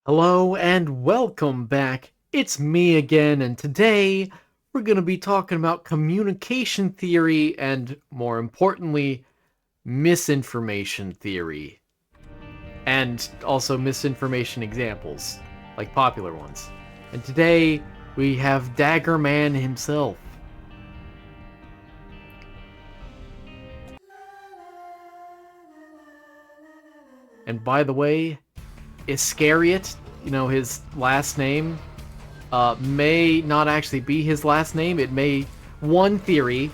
Hello and welcome back. It's me again, and today we're going to be talking about communication theory and, more importantly, misinformation theory. And also misinformation examples, like popular ones. And today we have Dagger Man himself. And by the way, Iscariot, his last name, may not actually be his last name. One theory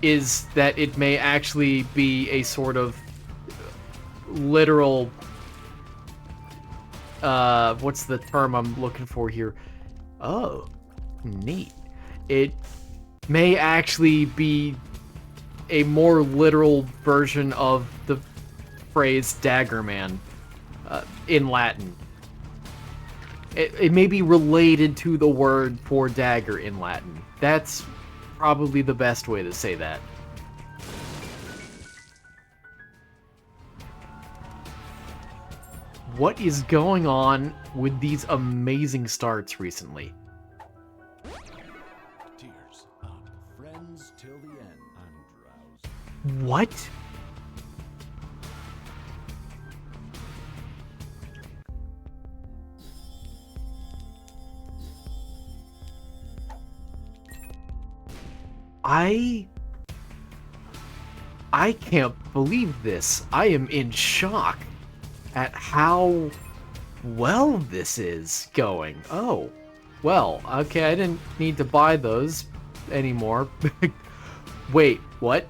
is that it may actually be a sort of literal, what's the term I'm looking for here? Oh, neat. It may actually be a more literal version of the phrase Dagger Man in Latin. It may be related to the word for dagger in Latin. That's probably the best way to say that. What is going on with these amazing starts recently? Tears up, friends till the end. I'm drowsy. What? I can't believe this. I am in shock at how well this is going. Oh, well, okay, I didn't need to buy those anymore. Wait, what?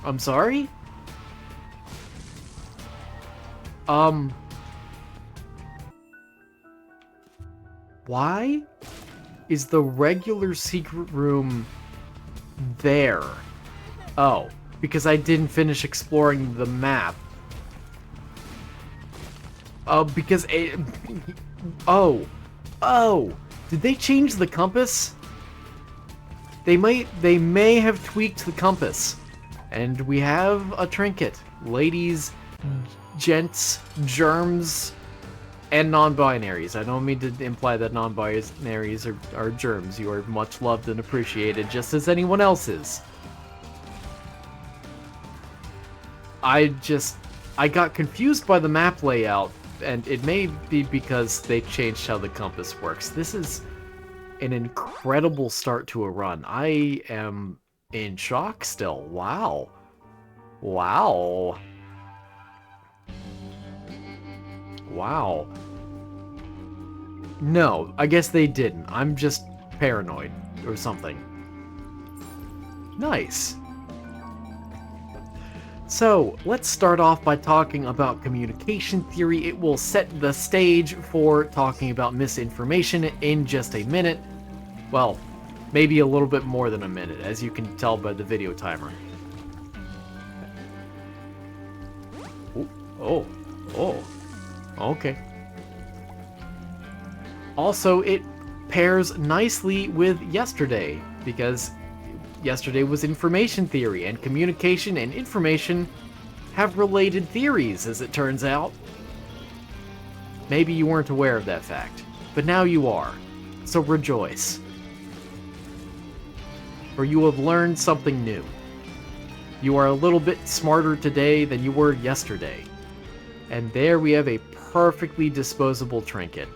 I'm sorry? Why is the regular secret room there? Oh, because I didn't finish exploring the map. Because oh, did they change the compass? They may have tweaked the compass. And we have a trinket. Ladies, gents, germs, and non-binaries. I don't mean to imply that non-binaries are germs. You are much loved and appreciated, just as anyone else is. I got confused by the map layout, and it may be because they changed how the compass works. This is an incredible start to a run. I am in shock still. Wow. Wow. Wow. No, I guess they didn't. I'm just paranoid or something. Nice. So, let's start off by talking about communication theory. It will set the stage for talking about misinformation in just a minute. Well, maybe a little bit more than a minute, as you can tell by the video timer. Oh, okay. Also, it pairs nicely with yesterday, because yesterday was information theory, and communication and information have related theories, as it turns out. Maybe you weren't aware of that fact, but now you are, so rejoice. For you have learned something new. You are a little bit smarter today than you were yesterday. And there we have a perfectly disposable trinket.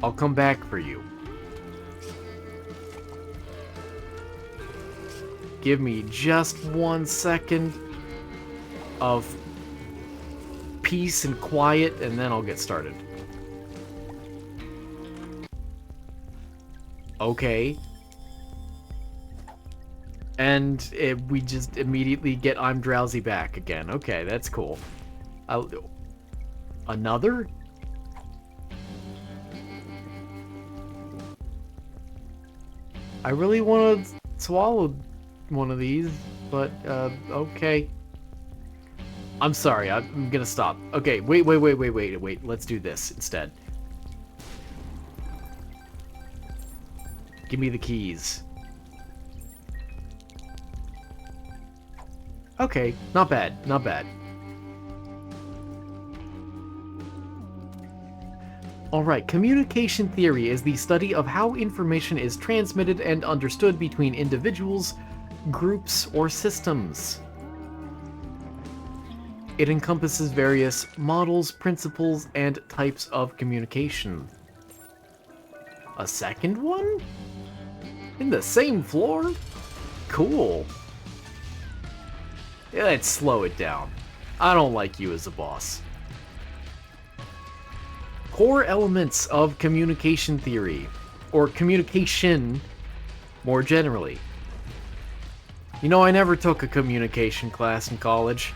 I'll come back for you. Give me just 1 second of peace and quiet, and then I'll get started. Okay. And we just immediately get I'm drowsy back again. Okay, that's cool. Another? I really want to swallow one of these, but, okay. I'm sorry, I'm gonna stop. Okay, wait. Let's do this instead. Give me the keys. Okay, not bad, not bad. Alright, communication theory is the study of how information is transmitted and understood between individuals, groups, or systems. It encompasses various models, principles, and types of communication. A second one? In the same floor? Cool. Yeah, let's slow it down. I don't like you as a boss. Core elements of communication theory, or communication more generally. You know, I never took a communication class in college,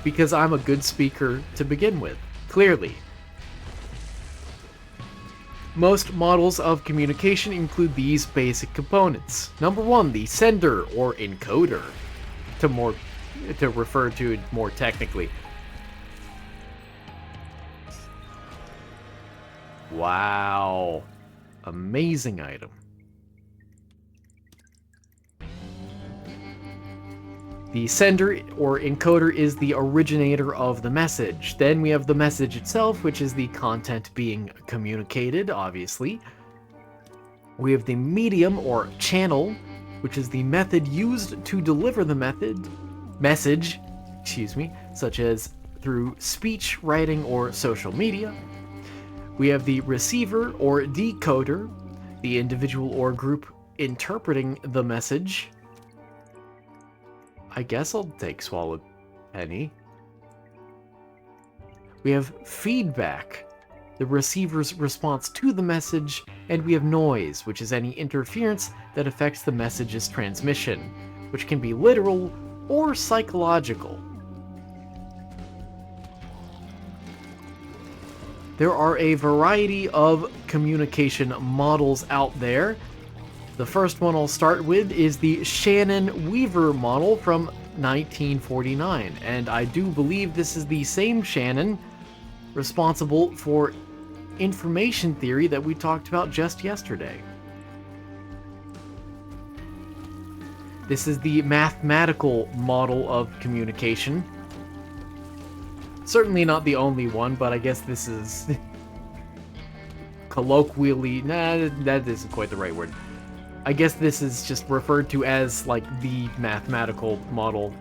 because I'm a good speaker to begin with, clearly. Most models of communication include these basic components. Number one, the sender or encoder, to refer to it more technically. Wow. Amazing item. The sender or encoder is the originator of the message. Then we have the message itself, which is the content being communicated, obviously. We have the medium or channel, which is the method used to deliver the message, such as through speech, writing, or social media. We have the receiver or decoder, the individual or group interpreting the message. I guess I'll take Swallowed Penny. We have feedback, the receiver's response to the message, and we have noise, which is any interference that affects the message's transmission, which can be literal or psychological. There are a variety of communication models out there. The first one I'll start with is the Shannon-Weaver model from 1949, and I do believe this is the same Shannon responsible for information theory that we talked about just yesterday. This is the mathematical model of communication. Certainly not the only one, but I guess this is colloquially, that isn't quite the right word. I guess this is just referred to as, like, the mathematical model.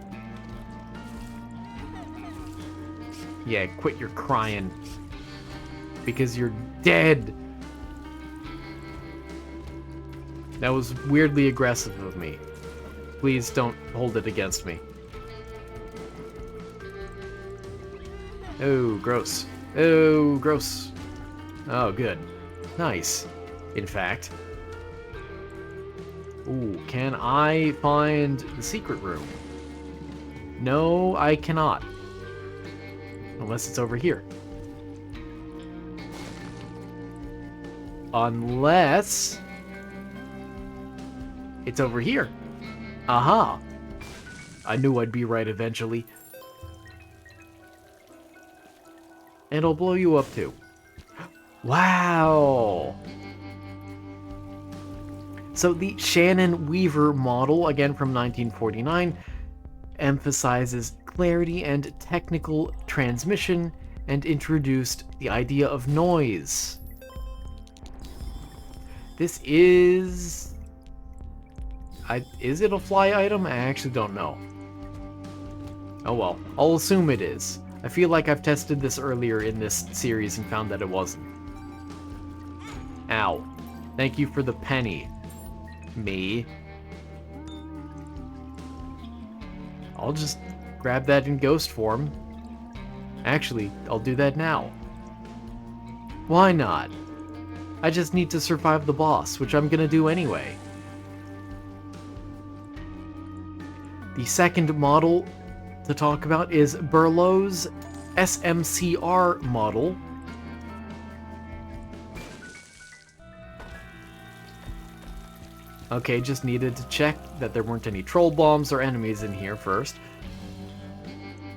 Yeah, quit your crying. Because you're dead. That was weirdly aggressive of me. Please don't hold it against me. Oh, gross. Oh, gross. Oh, good. Nice. In fact. Ooh, can I find the secret room? No, I cannot. Unless it's over here. Unless it's over here. Aha! I knew I'd be right eventually. And I'll blow you up too. Wow! So the Shannon-Weaver model, again from 1949, emphasizes clarity and technical transmission and introduced the idea of noise. This is... is it a fly item? I actually don't know. Oh well, I'll assume it is. I feel like I've tested this earlier in this series and found that it wasn't. Ow. Thank you for the penny. Me. I'll just grab that in ghost form. Actually, I'll do that now. Why not? I just need to survive the boss, which I'm gonna do anyway. The second model to talk about is Berlow's SMCR model. Okay, just needed to check that there weren't any troll bombs or enemies in here first.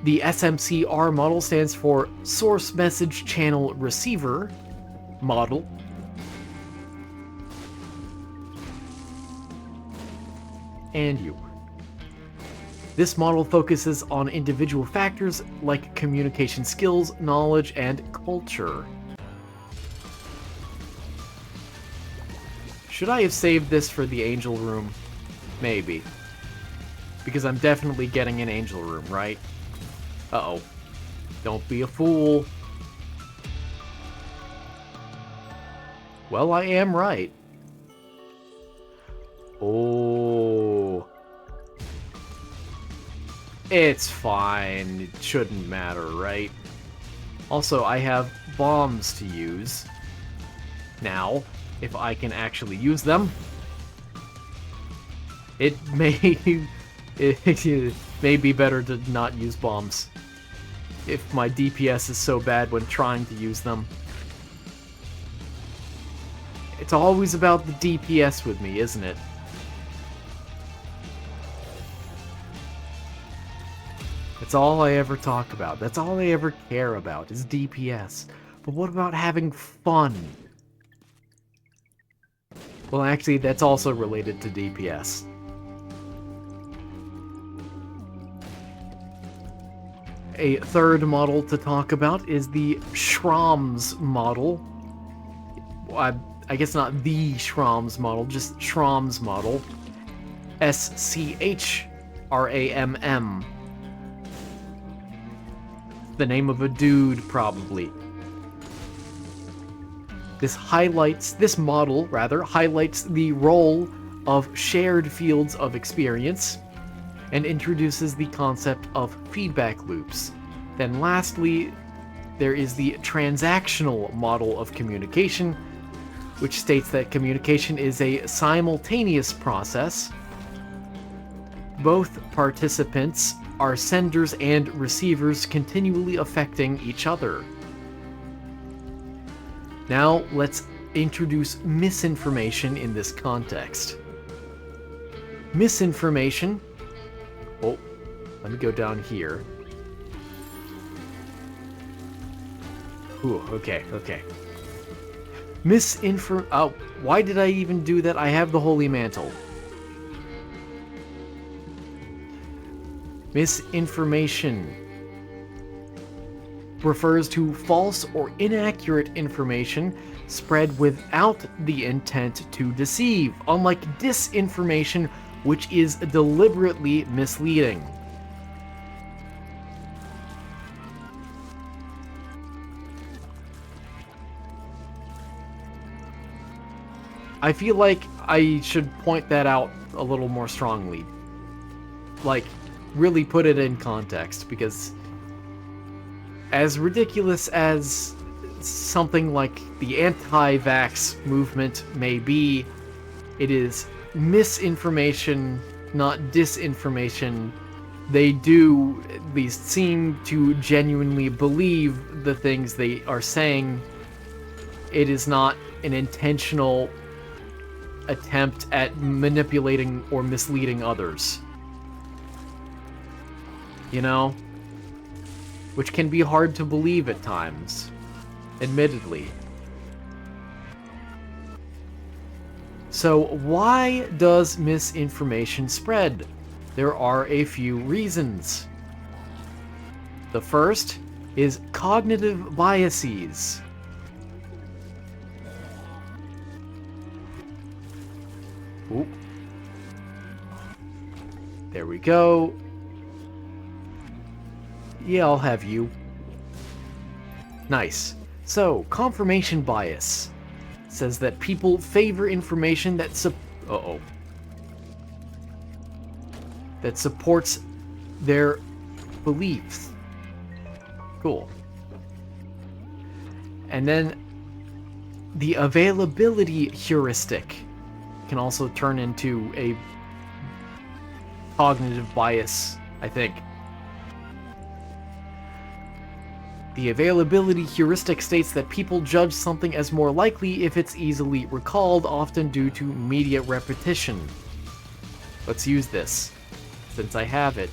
The SMCR model stands for Source Message Channel Receiver model. And you. This model focuses on individual factors like communication skills, knowledge, and culture. Should I have saved this for the angel room? Maybe. Because I'm definitely getting an angel room, right? Uh-oh. Don't be a fool. Well, I am right. Oh. It's fine. It shouldn't matter, right? Also, I have bombs to use. Now, if I can actually use them, it may be better to not use bombs if my DPS is so bad when trying to use them. It's always about the DPS with me, isn't it? That's all I ever talk about. That's all I ever care about is DPS. But what about having fun? Well, actually, that's also related to DPS. A third model to talk about is the Schramm's model. I guess not the Schramm's model, just Schramm's model. SCHRAMM. The name of a dude, probably. This model highlights the role of shared fields of experience and introduces the concept of feedback loops. Then lastly, there is the transactional model of communication, which states that communication is a simultaneous process. Both participants are senders and receivers continually affecting each other. Now, let's introduce misinformation in this context. Misinformation... Oh, let me go down here. Ooh, okay. Oh, why did I even do that? I have the Holy Mantle. Misinformation refers to false or inaccurate information spread without the intent to deceive, unlike disinformation, which is deliberately misleading. I feel like I should point that out a little more strongly. Like, really put it in context, because as ridiculous as something like the anti-vax movement may be, it is misinformation, not disinformation. They do at least seem to genuinely believe the things they are saying. It is not an intentional attempt at manipulating or misleading others. You know? Which can be hard to believe at times, admittedly. So why does misinformation spread? There are a few reasons. The first is cognitive biases. Ooh. There we go. Yeah, I'll have you. Nice. So, confirmation bias says that people favor information that that supports their beliefs. Cool. And then the availability heuristic can also turn into a cognitive bias, I think. The availability heuristic states that people judge something as more likely if it's easily recalled, often due to media repetition. Let's use this, since I have it.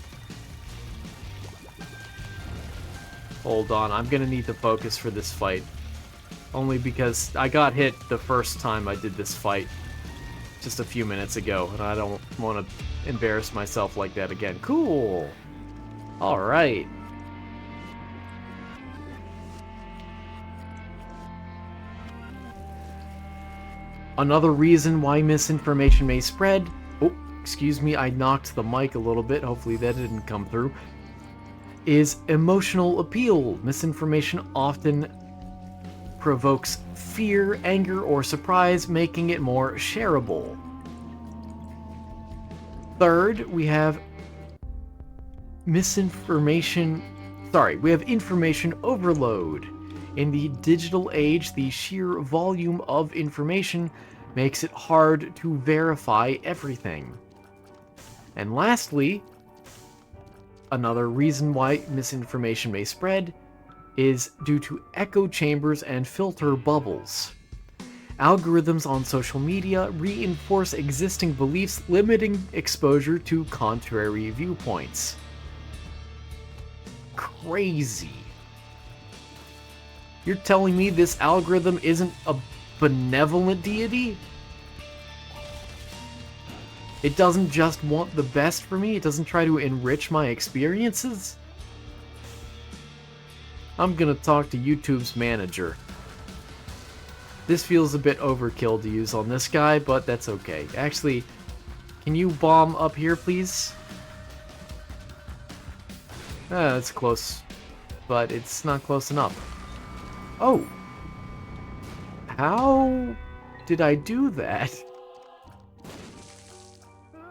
Hold on, I'm gonna need to focus for this fight. Only because I got hit the first time I did this fight. just a few minutes ago, and I don't want to embarrass myself like that again. Cool! Alright. Another reason why misinformation may spread... Oh, excuse me, I knocked the mic a little bit. Hopefully that didn't come through. Is emotional appeal. Misinformation often provokes fear, anger, or surprise, making it more shareable. Third, we have information overload. In the digital age, the sheer volume of information makes it hard to verify everything. And lastly, another reason why misinformation may spread is due to echo chambers and filter bubbles. Algorithms on social media reinforce existing beliefs, limiting exposure to contrary viewpoints. Crazy. You're telling me this algorithm isn't a benevolent deity? It doesn't just want the best for me? It doesn't try to enrich my experiences? I'm gonna talk to YouTube's manager. This feels a bit overkill to use on this guy, but that's okay. Actually, can you bomb up here, please? That's close, but it's not close enough. Oh! How did I do that?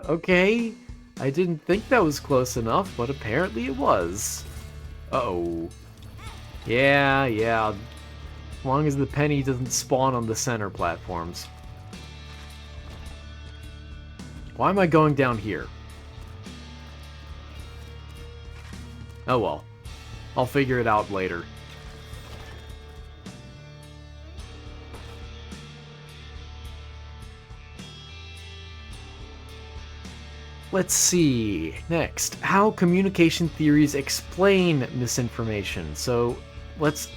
Okay, I didn't think that was close enough, but apparently it was. Uh-oh. Yeah, as long as the penny doesn't spawn on the center platforms. Why am I going down here? Oh well. I'll figure it out later. Let's see. Next, how communication theories explain misinformation. So let's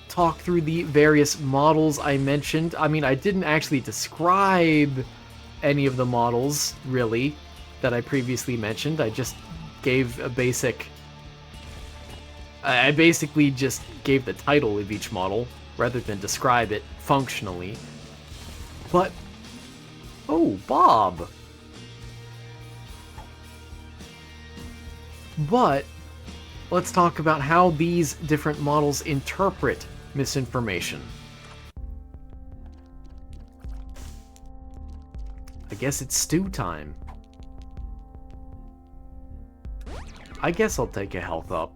talk through the various models I mentioned. I mean, I didn't actually describe any of the models, really, that I previously mentioned. I just gave a basic... I basically just gave the title of each model, rather than describe it functionally. But... Oh, Bob! But let's talk about how these different models interpret misinformation. I guess it's stew time. I guess I'll take a health up.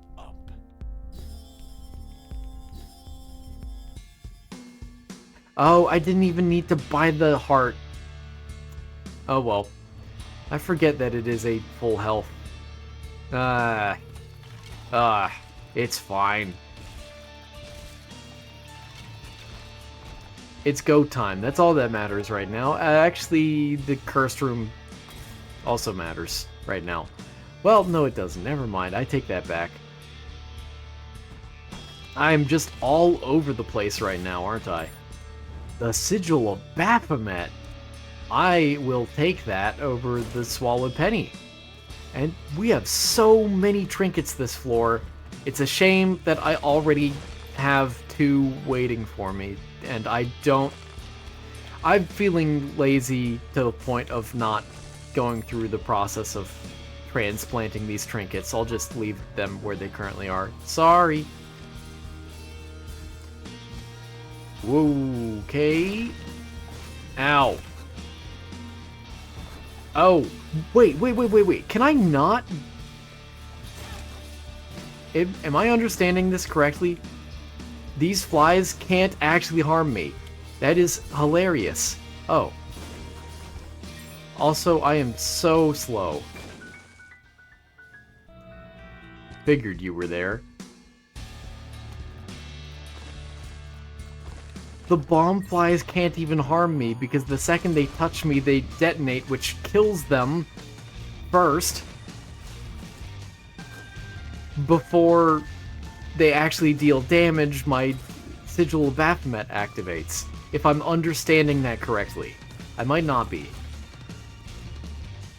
Oh, I didn't even need to buy the heart. Oh well. I forget that it is a full health. It's fine. It's go time. That's all that matters right now. Actually, the cursed room also matters right now. Well, no it doesn't. Never mind. I take that back. I'm just all over the place right now, aren't I? The Sigil of Baphomet. I will take that over the Swallowed Penny. And we have so many trinkets this floor. It's a shame that I already have 2 waiting for me, and I'm feeling lazy to the point of not going through the process of transplanting these trinkets. I'll just leave them where they currently are. Sorry. Whoa, okay. Ow. Oh, wait. Can I not? Am I understanding this correctly? These flies can't actually harm me. That is hilarious. Oh. Also, I am so slow. Figured you were there. The bomb flies can't even harm me because the second they touch me, they detonate, which kills them first before they actually deal damage. My Sigil of Baphomet activates, if I'm understanding that correctly. I might not be.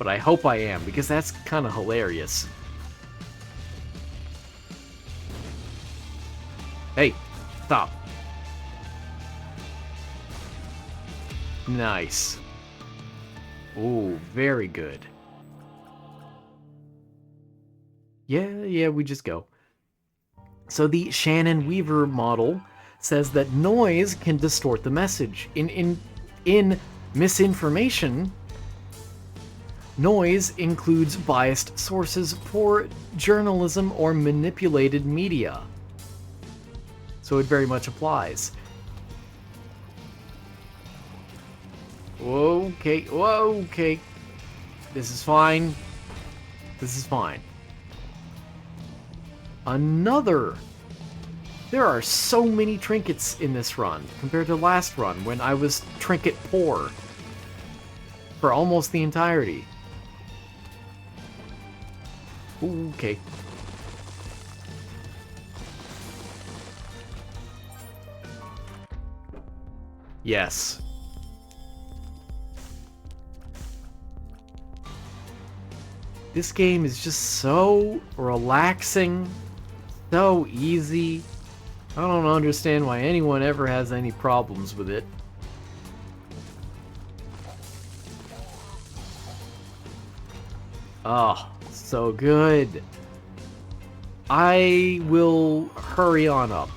But I hope I am, because that's kind of hilarious. Hey, stop. Nice. Ooh, very good. Yeah, we just go. So the Shannon-Weaver model says that noise can distort the message. In misinformation, noise includes biased sources, poor journalism, or manipulated media. So it very much applies. Okay. This is fine. This is fine. There are so many trinkets in this run compared to last run when I was trinket poor for almost the entirety. Okay. Yes. This game is just so relaxing, so easy. I don't understand why anyone ever has any problems with it. Oh, so good. I will hurry on up.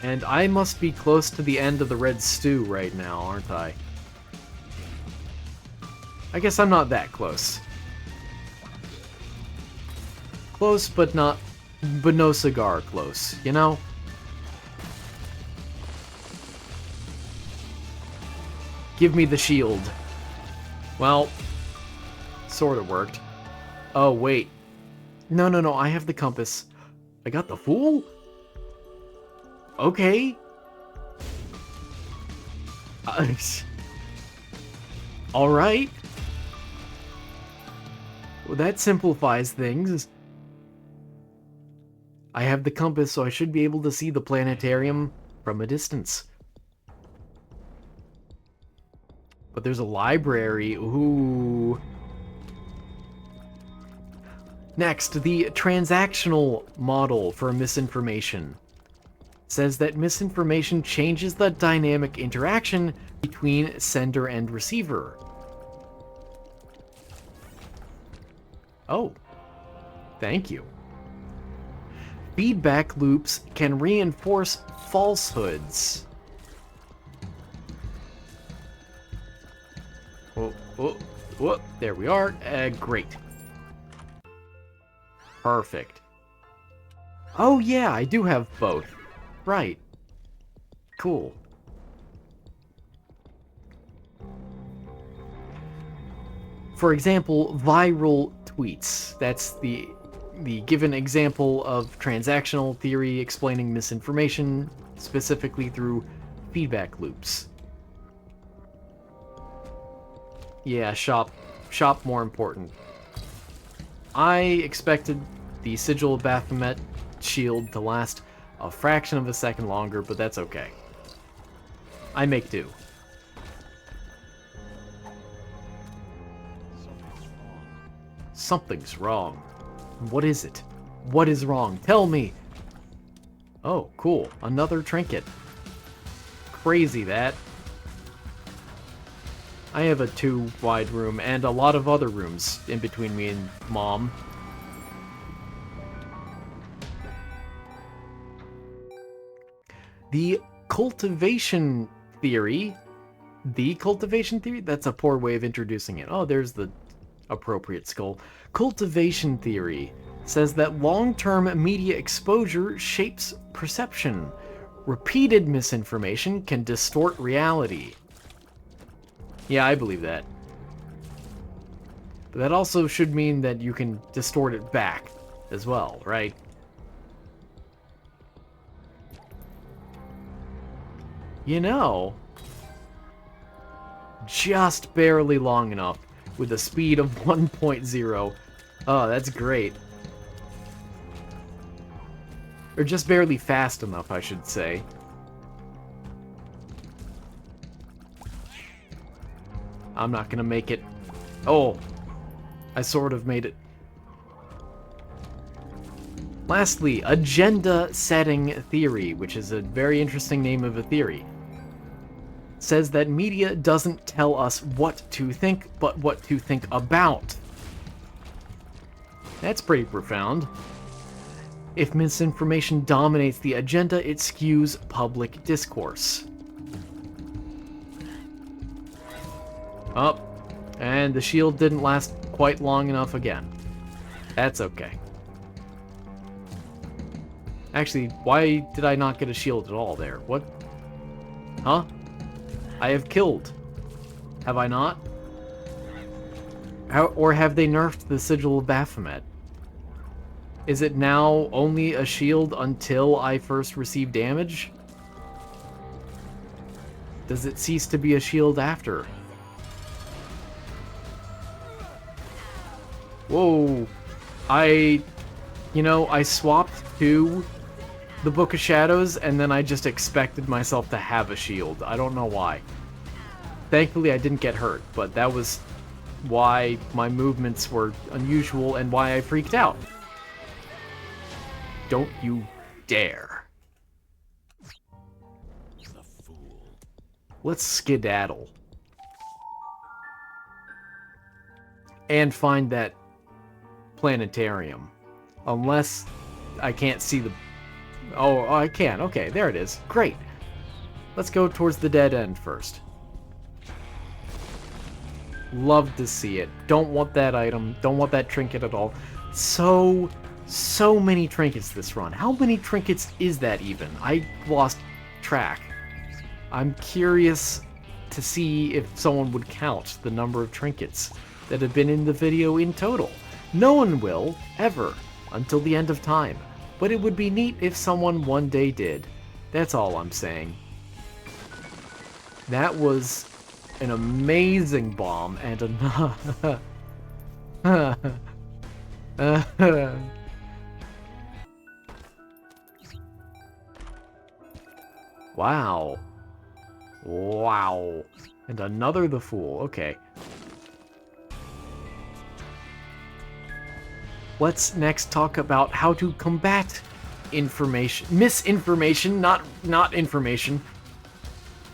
And I must be close to the end of the red stew right now, aren't I? I guess I'm not that close. Close, but no cigar close, you know? Give me the shield. Well, sorta worked. Oh, wait. No, I have the compass. I got the fool? Okay. Alright. Well, that simplifies things. I have the compass, so I should be able to see the planetarium from a distance. But there's a library. Ooh. Next, the transactional model for misinformation says that misinformation changes the dynamic interaction between sender and receiver. Oh, thank you. Feedback loops can reinforce falsehoods. Whoa, there we are. Great. Perfect. Oh yeah, I do have both. Right. Cool. For example, viral tweets. That's the given example of transactional theory explaining misinformation, specifically through feedback loops. Yeah, shop more important. I expected the Sigil of Baphomet shield to last a fraction of a second longer, but that's okay. I make do. Something's wrong. What is it? What is wrong? Tell me! Oh, cool. Another trinket. Crazy, that. I have a 2-wide room and a lot of other rooms in between me and Mom. The cultivation theory. The cultivation theory? That's a poor way of introducing it. Oh, there's the appropriate skull. Cultivation theory says that long-term media exposure shapes perception. Repeated misinformation can distort reality. Yeah, I believe that. But that also should mean that you can distort it back as well, right? You know, just barely long enough with a speed of 1.0. Oh, that's great. Or just barely fast enough, I should say. I'm not gonna make it. Oh, I sort of made it. Lastly, agenda setting theory, which is a very interesting name of a theory. Says that media doesn't tell us what to think, but what to think about. That's pretty profound. If misinformation dominates the agenda, it skews public discourse. Oh, and the shield didn't last quite long enough again. That's okay. Actually, why did I not get a shield at all there? What? Huh? I have killed. Have I not? Or have they nerfed the Sigil of Baphomet? Is it now only a shield until I first receive damage? Does it cease to be a shield after? Whoa. I swapped to the Book of Shadows, and then I just expected myself to have a shield. I don't know why. Thankfully, I didn't get hurt, but that was why my movements were unusual and why I freaked out. Don't you dare. The fool. Let's skedaddle. And find that planetarium. Unless I can't see the... Oh, I can. Okay, there it is. Great. Let's go towards the dead end first. Love to see it. Don't want that item. Don't want that trinket at all. So many trinkets this run. How many trinkets is that even? I lost track. I'm curious to see if someone would count the number of trinkets that have been in the video in total. No one will, ever, until the end of time. But it would be neat if someone one day did. That's all I'm saying. That was an amazing bomb and Wow. Wow. And another the fool. Okay. Let's next talk about how to combat misinformation, not information,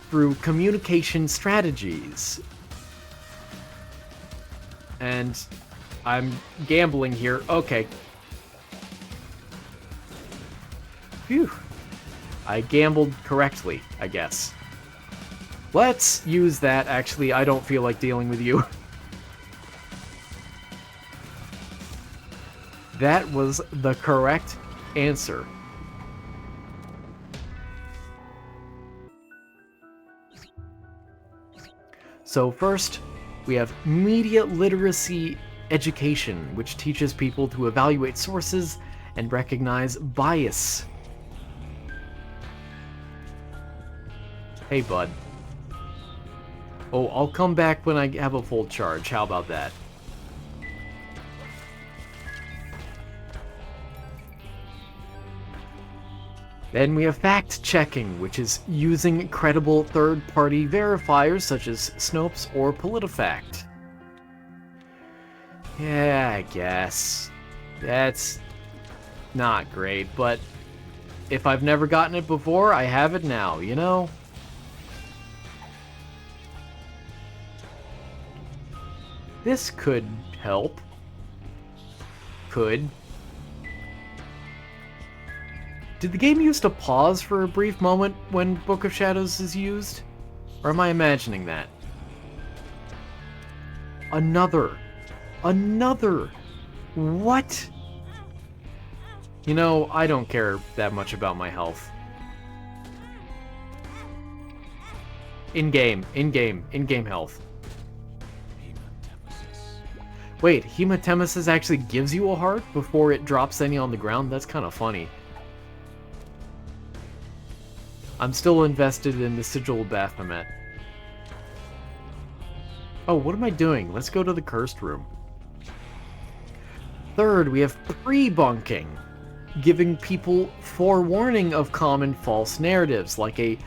through communication strategies. And I'm gambling here. Okay. Phew. I gambled correctly, I guess. Let's use that. Actually, I don't feel like dealing with you. That was the correct answer. So first, we have media literacy education, which teaches people to evaluate sources and recognize bias. Hey, bud. Oh, I'll come back when I have a full charge. How about that? Then we have fact-checking, which is using credible third-party verifiers such as Snopes or PolitiFact. Yeah, I guess. That's not great, but if I've never gotten it before, I have it now, you know? This could help. Could. Did the game used to pause for a brief moment when Book of Shadows is used? Or am I imagining that? Another. What? You know, I don't care that much about my health. In-game health. Wait, hematemesis actually gives you a heart before it drops any on the ground? That's kind of funny. I'm still invested in the Sigil of Baphomet. Oh, what am I doing? Let's go to the Cursed Room. Third, we have pre-bunking, giving people forewarning of common false narratives, like a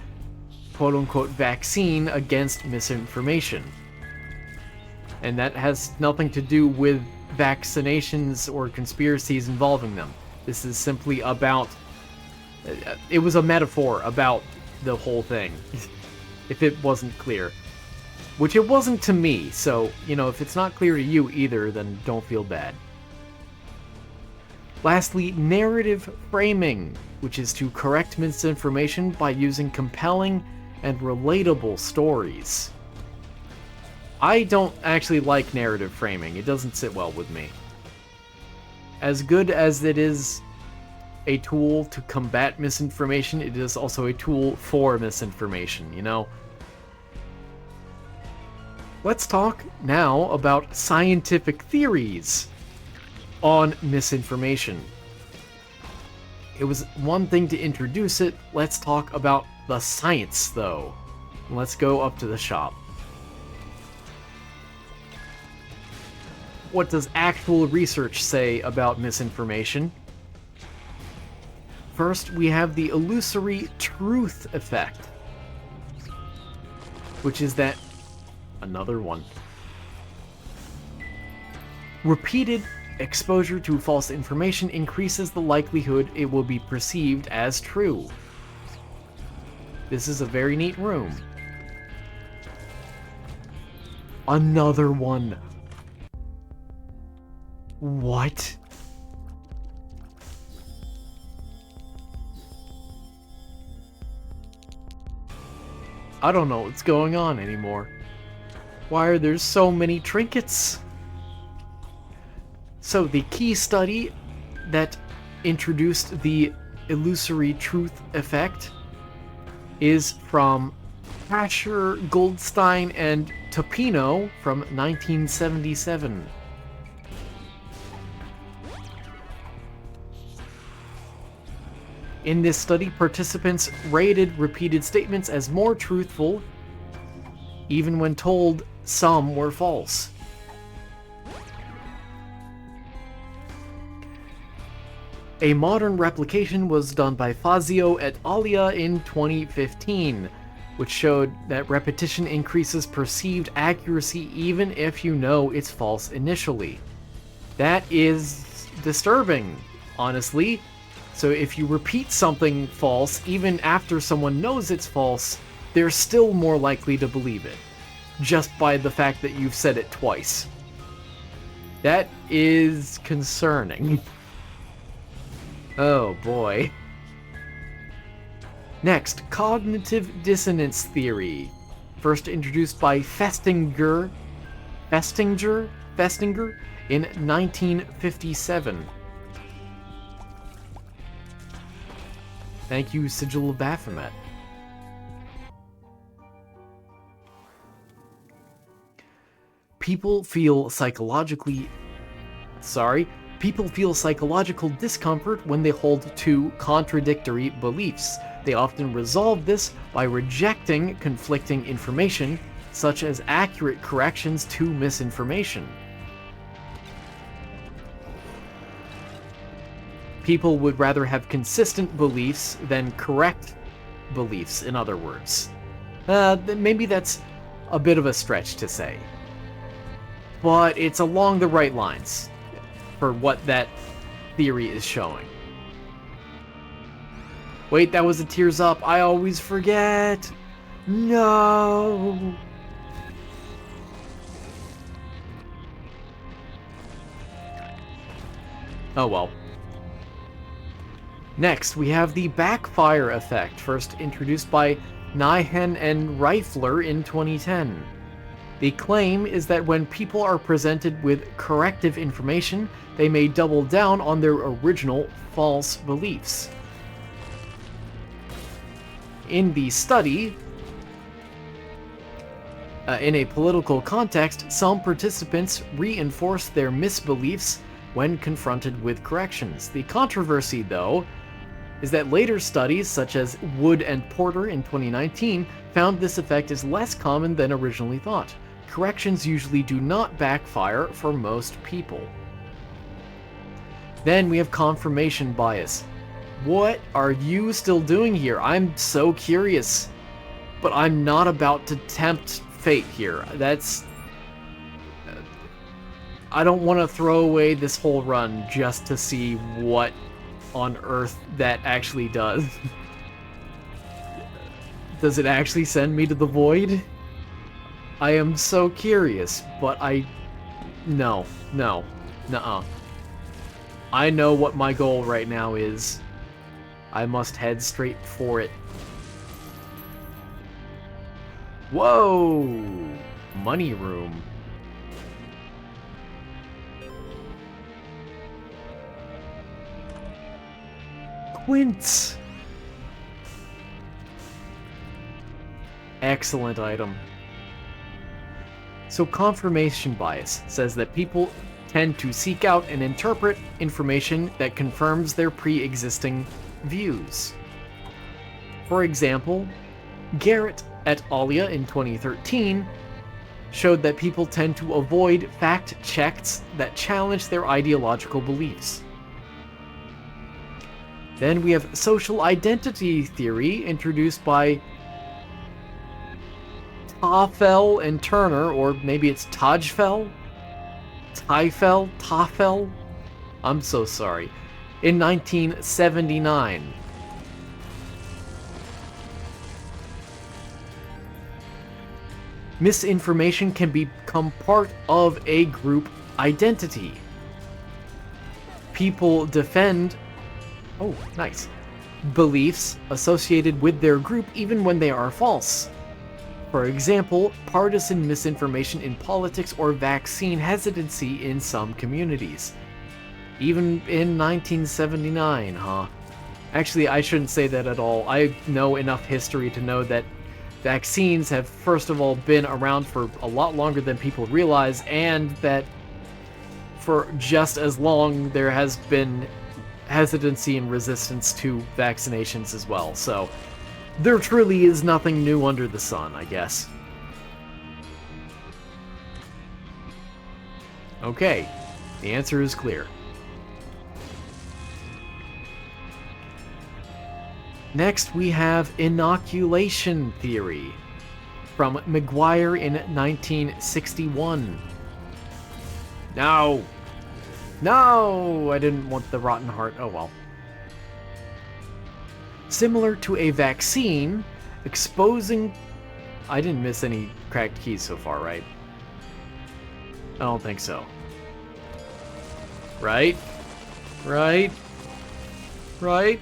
quote-unquote vaccine against misinformation. And that has nothing to do with vaccinations or conspiracies involving them. This is simply about... It was a metaphor about the whole thing, if it wasn't clear. Which it wasn't to me, so, you know, if it's not clear to you either, then don't feel bad. Lastly, narrative framing, which is to correct misinformation by using compelling and relatable stories. I don't actually like narrative framing. It doesn't sit well with me. As good as it is a tool to combat misinformation, it is also a tool for misinformation, you know? Let's talk now about scientific theories on misinformation. It was one thing to introduce it. Let's talk about the science, though. Let's go up to the shop. What does actual research say about misinformation? First, we have the illusory truth effect, which is that another one. Repeated exposure to false information increases the likelihood it will be perceived as true. This is a very neat room. Another one. What? I don't know what's going on anymore. Why are there so many trinkets? So the key study that introduced the illusory truth effect is from Asher, Goldstein, and Topino from 1977. In this study, participants rated repeated statements as more truthful, even when told some were false. A modern replication was done by Fazio et alia in 2015, which showed that repetition increases perceived accuracy even if you know it's false initially. That is disturbing, honestly. So if you repeat something false, even after someone knows it's false, they're still more likely to believe it, just by the fact that you've said it twice. That is concerning. Oh boy. Next, cognitive dissonance theory. First introduced by Festinger in 1957. Thank you, Sigil of Baphomet. People feel psychological discomfort when they hold two contradictory beliefs. They often resolve this by rejecting conflicting information, such as accurate corrections to misinformation. People would rather have consistent beliefs than correct beliefs, in other words. Maybe that's a bit of a stretch to say. But it's along the right lines for what that theory is showing. Wait, that was a tears up. I always forget. No. Oh well. Next, we have the backfire effect, first introduced by Nyhan and Reifler in 2010. The claim is that when people are presented with corrective information, they may double down on their original false beliefs. In the study, in a political context, some participants reinforced their misbeliefs when confronted with corrections. The controversy, though, is that later studies, such as Wood and Porter in 2019, found this effect is less common than originally thought. Corrections usually do not backfire for most people. Then we have confirmation bias. What are you still doing here? I'm so curious. But I'm not about to tempt fate here. That's I don't want to throw away this whole run just to see what on earth that actually does. Does it actually send me to the void? I am so curious, but no, nuh-uh. I know what my goal right now is. I must head straight for it. Whoa! Money room. Quince! Excellent item. So confirmation bias says that people tend to seek out and interpret information that confirms their pre-existing views. For example, Garrett et al. In 2013 showed that people tend to avoid fact checks that challenge their ideological beliefs. Then we have social identity theory introduced by Tafel and Turner, or maybe it's Tajfel? Tafel? I'm so sorry. In 1979. Misinformation can become part of a group identity. People defend, oh, nice, beliefs associated with their group even when they are false. For example, partisan misinformation in politics or vaccine hesitancy in some communities. Even in 1979, huh? Actually, I shouldn't say that at all. I know enough history to know that vaccines have, first of all, been around for a lot longer than people realize, and that for just as long there has been hesitancy and resistance to vaccinations as well. So there truly is nothing new under the sun, I guess. Okay, the answer is clear. Next, we have inoculation theory from McGuire in 1961. No! No! I didn't want the rotten heart. Oh well. Similar to a vaccine, exposing... I didn't miss any cracked keys so far, right? I don't think so. Right? Right? Right?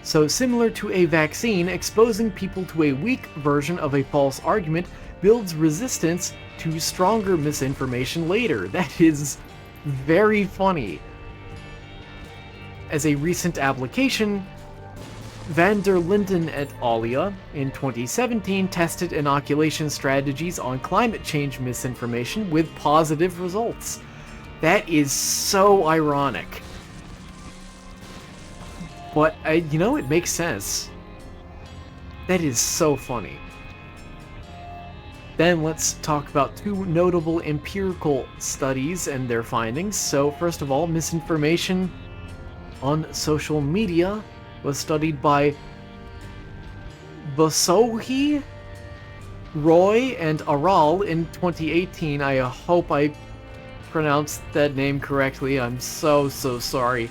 So similar to a vaccine, exposing people to a weak version of a false argument builds resistance to stronger misinformation later. That is very funny. As a recent application, Van der Linden et al. In 2017 tested inoculation strategies on climate change misinformation with positive results. That is so ironic. But, you know, it makes sense. That is so funny. Then let's talk about two notable empirical studies and their findings. So, first of all, misinformation on social media was studied by Bosohi, Roy, and Aral in 2018. I hope I pronounced that name correctly. I'm so sorry.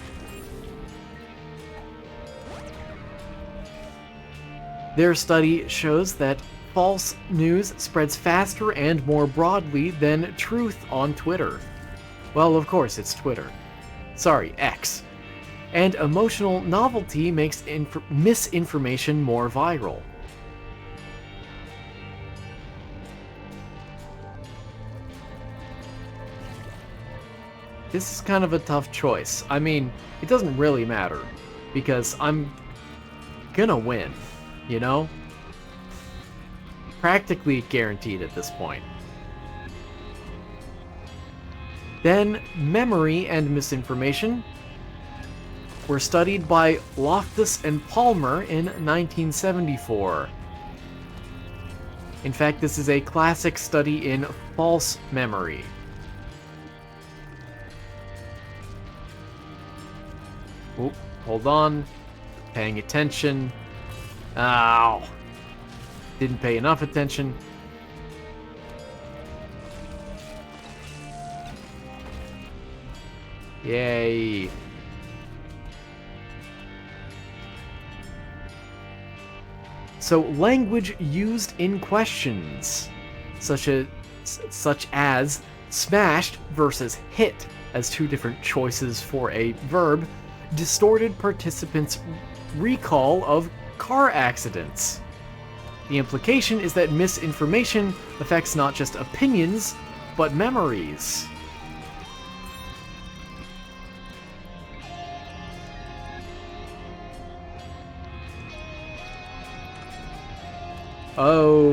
Their study shows that false news spreads faster and more broadly than truth on Twitter. Well, of course, it's Twitter. Sorry, X. And emotional novelty makes misinformation more viral. This is kind of a tough choice. I mean, it doesn't really matter, because I'm gonna win, you know? Practically guaranteed at this point. Then, memory and misinformation were studied by Loftus and Palmer in 1974. In fact, this is a classic study in false memory. Oop, hold on. Paying attention. Ow. Didn't pay enough attention. Yay. So, language used in questions, such as smashed versus hit as two different choices for a verb, distorted participants' recall of car accidents. The implication is that misinformation affects not just opinions, but memories. Oh,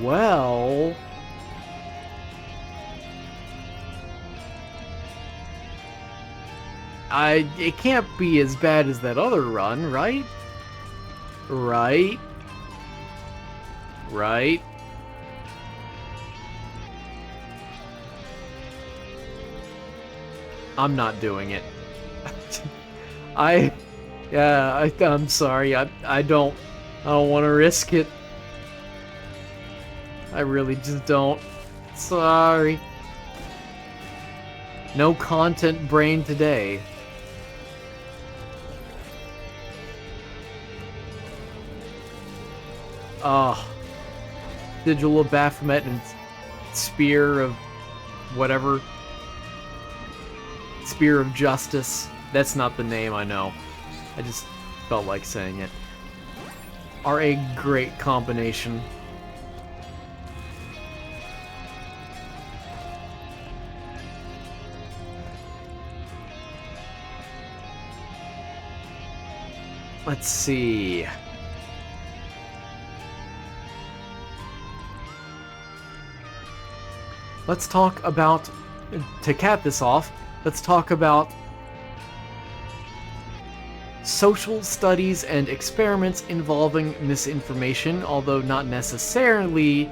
well. It can't be as bad as that other run, right? Right? Right? I'm not doing it. I'm sorry. I don't want to risk it. I really just don't. Sorry. No content brain today. Sigil of Baphomet and Spear of whatever. Spear of Justice. That's not the name, I know. I just felt like saying it. Are a great combination. Let's see. Let's talk about, to cap this off, let's talk about social studies and experiments involving misinformation, although not necessarily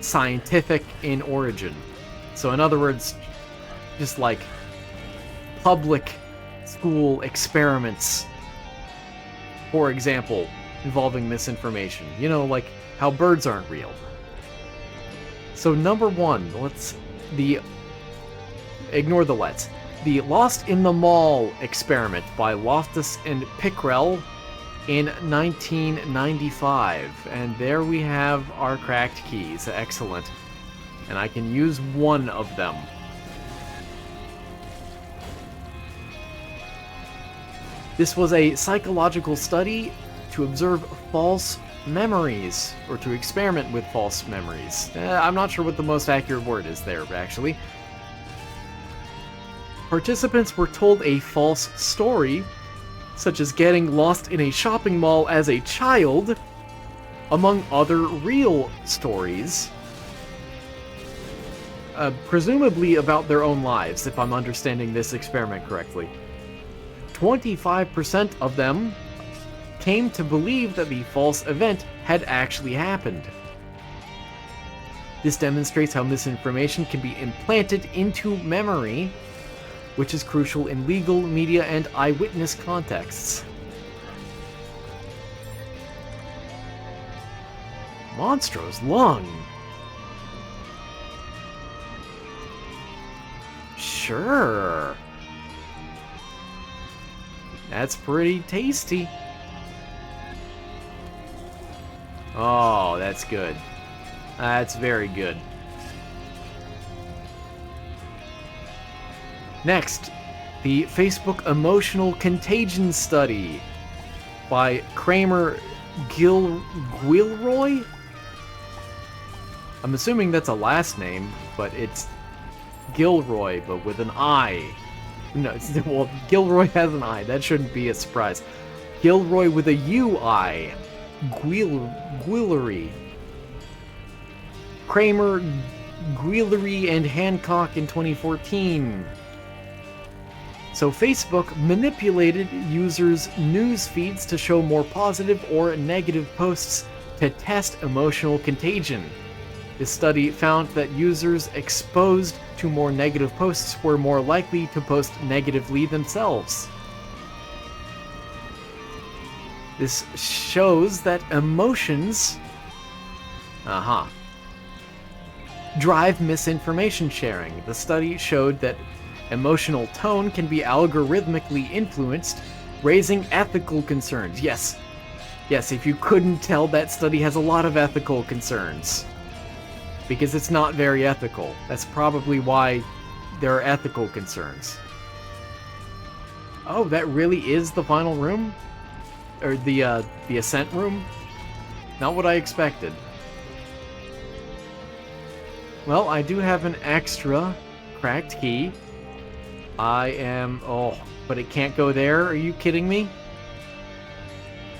scientific in origin. So in other words, just like public school experiments, for example, involving misinformation. You know, like how birds aren't real. So number one, ignore the let's. The Lost in the Mall experiment by Loftus and Pickrell in 1995. And there we have our cracked keys. Excellent. And I can use one of them. This was a psychological study to observe false memories, or to experiment with false memories. I'm not sure what the most accurate word is there, actually. Participants were told a false story, such as getting lost in a shopping mall as a child, among other real stories, presumably about their own lives, if I'm understanding this experiment correctly. 25% of them came to believe that the false event had actually happened. This demonstrates how misinformation can be implanted into memory, which is crucial in legal, media, and eyewitness contexts. Monstro's lung. Sure. That's pretty tasty. Oh, that's good. That's very good. Next, the Facebook Emotional Contagion Study by Kramer Gilroy? I'm assuming that's a last name, but it's Gilroy, but with an I. No, well, Gilroy has an I. That shouldn't be a surprise. Gilroy with a U-I. Guillery. Kramer, Guillery, and Hancock in 2014. So Facebook manipulated users' news feeds to show more positive or negative posts to test emotional contagion. This study found that users exposed to more negative posts were more likely to post negatively themselves. This shows that emotions drive misinformation sharing. The study showed that emotional tone can be algorithmically influenced, raising ethical concerns. Yes, if you couldn't tell, that study has a lot of ethical concerns. Because it's not very ethical. That's probably why there are ethical concerns. Oh, that really is the final room? Or the ascent room? Not what I expected. Well, I do have an extra cracked key. Oh, but it can't go there? Are you kidding me?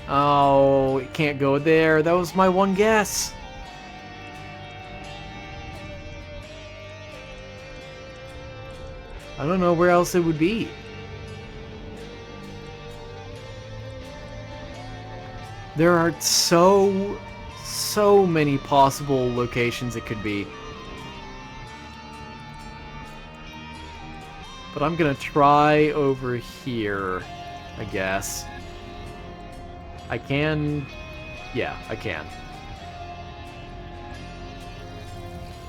Oh, it can't go there. That was my one guess. I don't know where else it would be. There are so many possible locations it could be. But I'm gonna try over here, I guess. I can... Yeah, I can.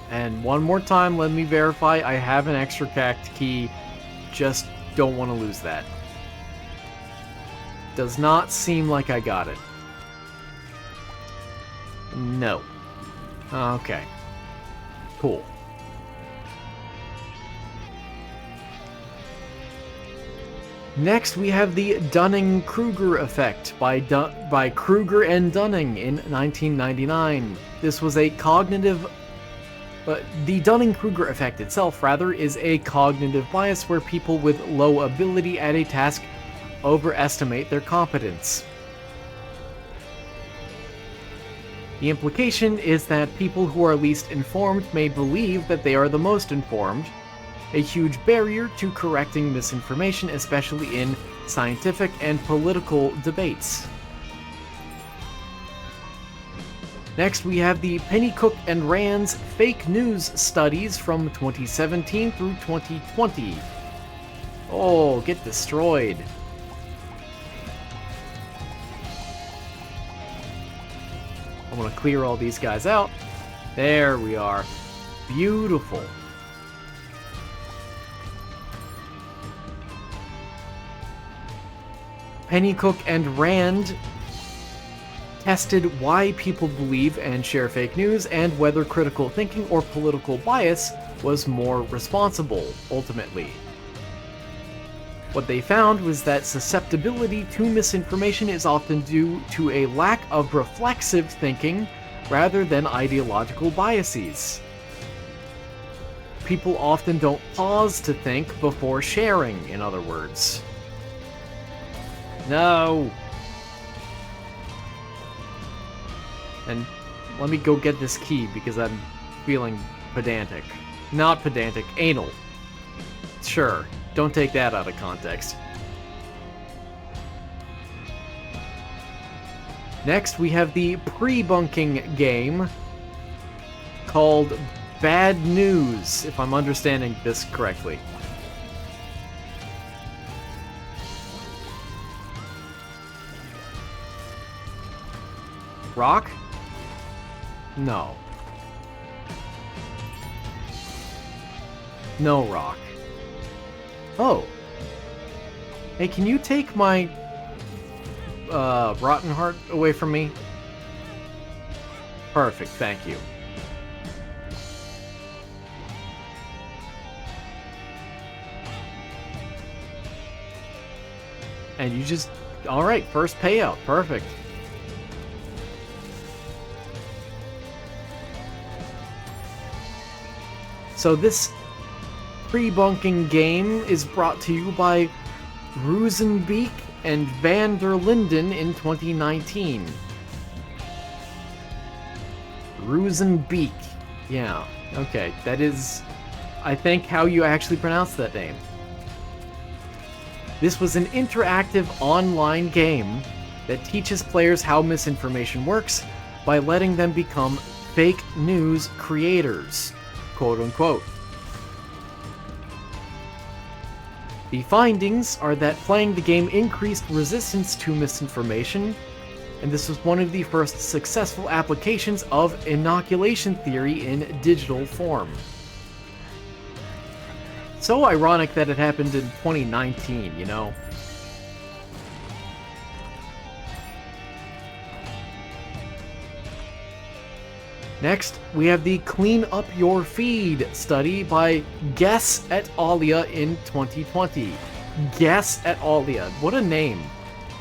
And one more time, let me verify I have an extra cracked key. Just don't want to lose that. Does not seem like I got it. No. Okay. Cool. Next, we have the Dunning-Kruger effect by Kruger and Dunning in 1999. This was a cognitive... the Dunning-Kruger effect itself, rather, is a cognitive bias where people with low ability at a task overestimate their competence. The implication is that people who are least informed may believe that they are the most informed, a huge barrier to correcting misinformation, especially in scientific and political debates. Next, we have the Pennycook and Rand's fake news studies from 2017 through 2020. Oh, get destroyed. I'm gonna clear all these guys out. There we are. Beautiful. Pennycook and Rand tested why people believe and share fake news and whether critical thinking or political bias was more responsible, ultimately. What they found was that susceptibility to misinformation is often due to a lack of reflexive thinking rather than ideological biases. People often don't pause to think before sharing, in other words. No! And let me go get this key because I'm feeling pedantic. Not pedantic, anal. Sure, don't take that out of context. Next, we have the pre-bunking game called Bad News, if I'm understanding this correctly. Rock? No. No rock. Oh. Hey, can you take my rotten heart away from me? Perfect, thank you. And you just... Alright, first payout, perfect. So this pre-bunking game is brought to you by Rosenbeek and Van der Linden in 2019. Rosenbeek. Yeah, okay. That is, I think, how you actually pronounce that name. This was an interactive online game that teaches players how misinformation works by letting them become fake news creators, quote unquote. The findings are that playing the game increased resistance to misinformation, and this was one of the first successful applications of inoculation theory in digital form. So ironic that it happened in 2019, you know? Next, we have the Clean Up Your Feed study by Guess et alia in 2020. Guess et alia. What a name.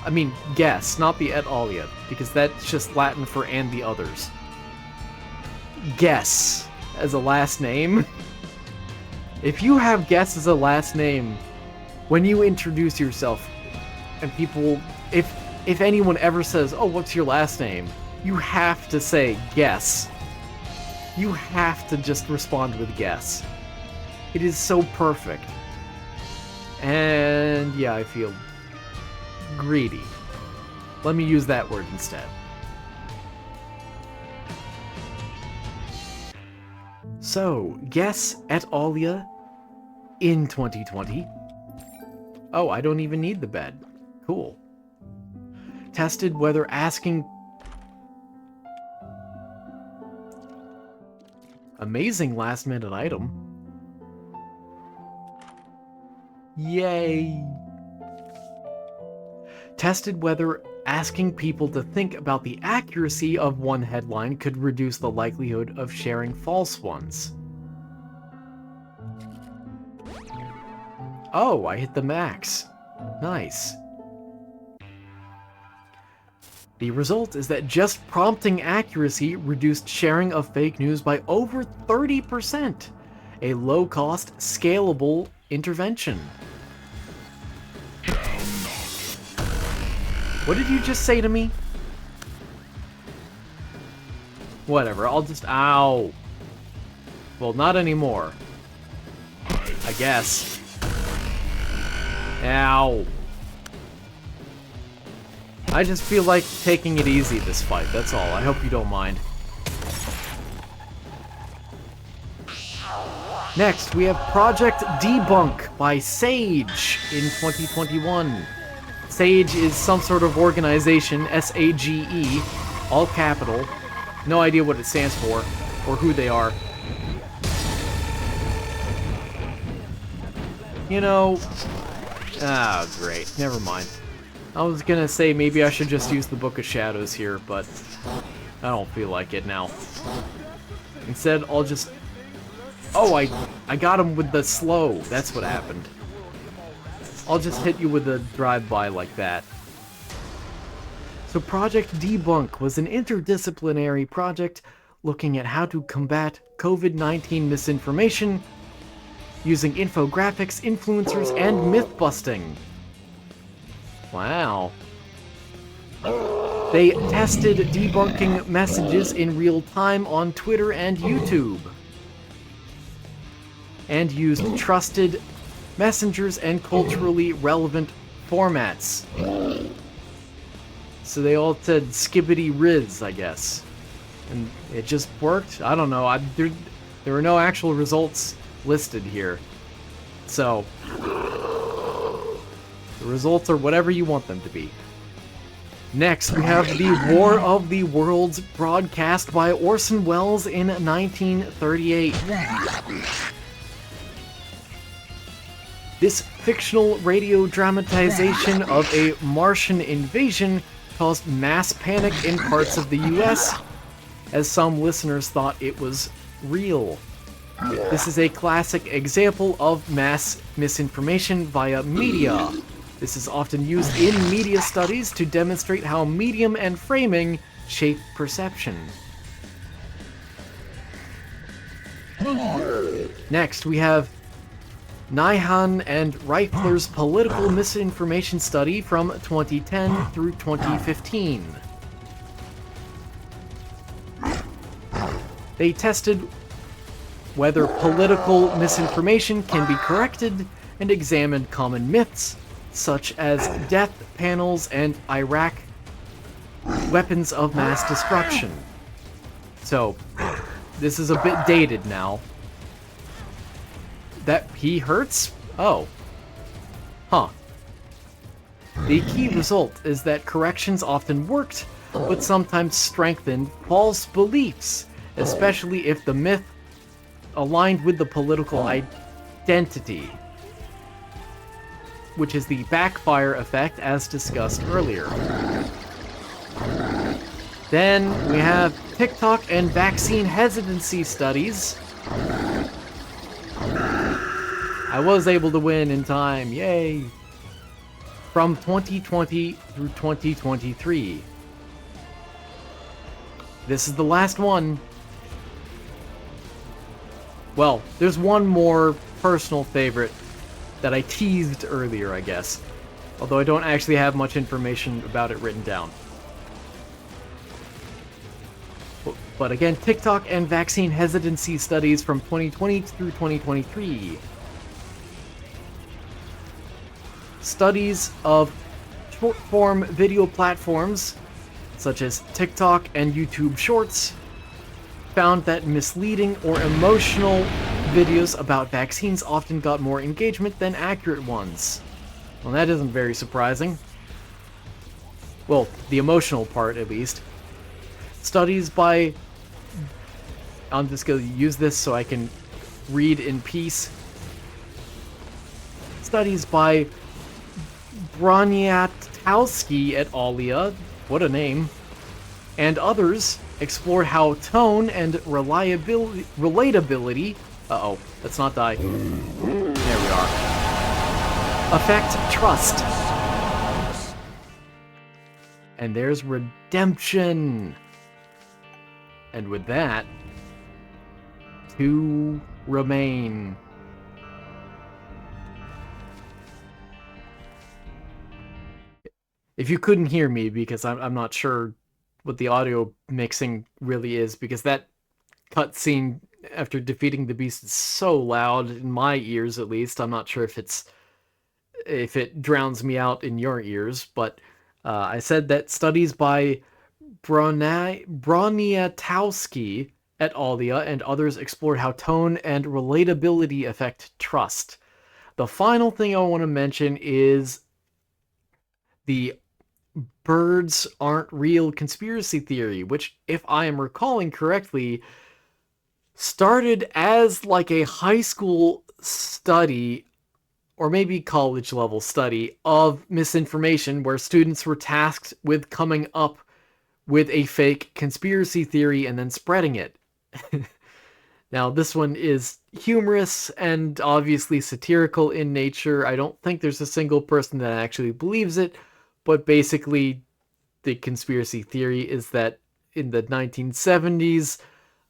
I mean, Guess, not the et alia, because that's just Latin for and the others. Guess as a last name. If you have Guess as a last name, when you introduce yourself, and people, if anyone ever says, "Oh, what's your last name?" you have to say Guess. You have to just respond with Guess. It is so perfect. And yeah, I feel greedy. Let me use that word instead. So, Guess et alia in 2020. Oh, I don't even need the bed. Cool. Tested whether asking... Amazing last-minute item. Yay! Tested whether asking people to think about the accuracy of one headline could reduce the likelihood of sharing false ones. Oh, I hit the max. Nice. The result is that just prompting accuracy reduced sharing of fake news by over 30%. A low-cost, scalable intervention. What did you just say to me? Whatever, I'll just... Ow. Well, not anymore. I guess. Ow. I just feel like taking it easy this fight, that's all. I hope you don't mind. Next, we have Project Debunk by Sage in 2021. Sage is some sort of organization, S-A-G-E, all capital. No idea what it stands for, or who they are. You know... Ah, great. Never mind. I was gonna say maybe I should just use the Book of Shadows here, but I don't feel like it now. Instead, I'll just... Oh, I got him with the slow. That's what happened. I'll just hit you with a drive-by like that. So Project Debunk was an interdisciplinary project looking at how to combat COVID-19 misinformation using infographics, influencers, and myth-busting. Wow. They tested debunking messages in real time on Twitter and YouTube. And used trusted messengers and culturally relevant formats. So they all said skibbity riz, I guess. And it just worked? I don't know. There were no actual results listed here. So... the results are whatever you want them to be. Next, we have The War of the Worlds, broadcast by Orson Welles in 1938. This fictional radio dramatization of a Martian invasion caused mass panic in parts of the US, as some listeners thought it was real. This is a classic example of mass misinformation via media. This is often used in media studies to demonstrate how medium and framing shape perception. Next, we have Nyhan and Reifler's political misinformation study from 2010 through 2015. They tested whether political misinformation can be corrected and examined common myths, such as death panels and Iraq weapons of mass destruction. So, this is a bit dated now. That he hurts? Oh. Huh. The key result is that corrections often worked, but sometimes strengthened false beliefs, especially if the myth aligned with the political identity, which is the backfire effect as discussed earlier. Then we have TikTok and vaccine hesitancy studies. I was able to win in time, yay! From 2020 through 2023. This is the last one. Well, there's one more personal favorite that I teased earlier, I guess. Although I don't actually have much information about it written down. But again, TikTok and vaccine hesitancy studies from 2020 through 2023. Studies of short-form video platforms, such as TikTok and YouTube Shorts, found that misleading or emotional videos about vaccines often got more engagement than accurate ones. Well, that isn't very surprising. Well, the emotional part, at least. Studies by... I'm just going to use this so I can read in peace. Studies by Broniatowski et al. What a name. And others explored how tone and relatability... Uh-oh, let's not die. There we are. Affect trust. And there's redemption. And with that, 2 remain. If you couldn't hear me, because I'm not sure what the audio mixing really is, because that cutscene after defeating the beast is so loud in my ears, at least. I'm not sure if it drowns me out in your ears, but I said that studies by Broniatowski et al. And others explored how tone and relatability affect trust. The final thing I want to mention is the birds aren't real conspiracy theory, which, if I am recalling correctly, started as like a high school study, or maybe college level study, of misinformation, where students were tasked with coming up with a fake conspiracy theory and then spreading it. Now, this one is humorous and obviously satirical in nature. I don't think there's a single person that actually believes it, but basically the conspiracy theory is that in the 1970s,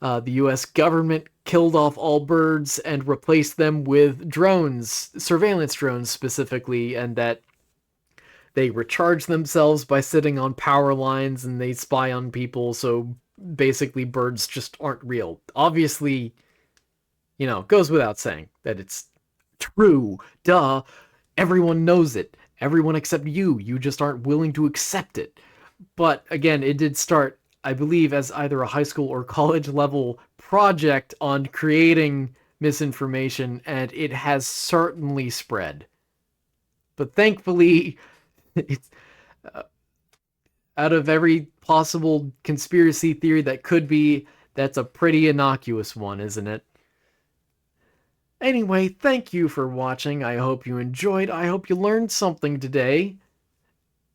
the US government killed off all birds and replaced them with drones, surveillance drones specifically, and that they recharge themselves by sitting on power lines and they spy on people, so basically birds just aren't real. Obviously, goes without saying that it's true. Duh. Everyone knows it. Everyone except you. You just aren't willing to accept it. But again, it did start, I believe, as either a high school or college level project on creating misinformation, and it has certainly spread. But thankfully, it's, out of every possible conspiracy theory that could be, that's a pretty innocuous one, isn't it? Anyway, thank you for watching. I hope you enjoyed. I hope you learned something today.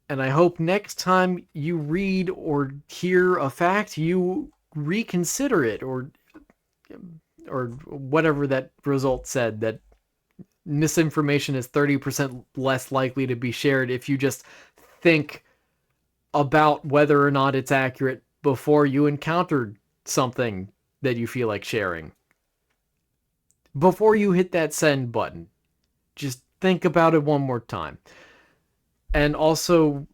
And I hope next time you read or hear a fact, you reconsider it, or whatever that result said, that misinformation is 30% less likely to be shared if you just think about whether or not it's accurate before you encountered something that you feel like sharing. Before you hit that send button, just think about it one more time. And also,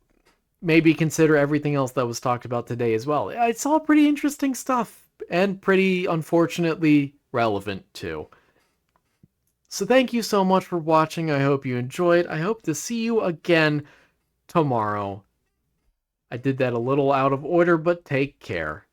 maybe consider everything else that was talked about today as well. It's all pretty interesting stuff, and pretty, unfortunately, relevant too. So thank you so much for watching. I hope you enjoyed. I hope to see you again tomorrow. I did that a little out of order, but take care.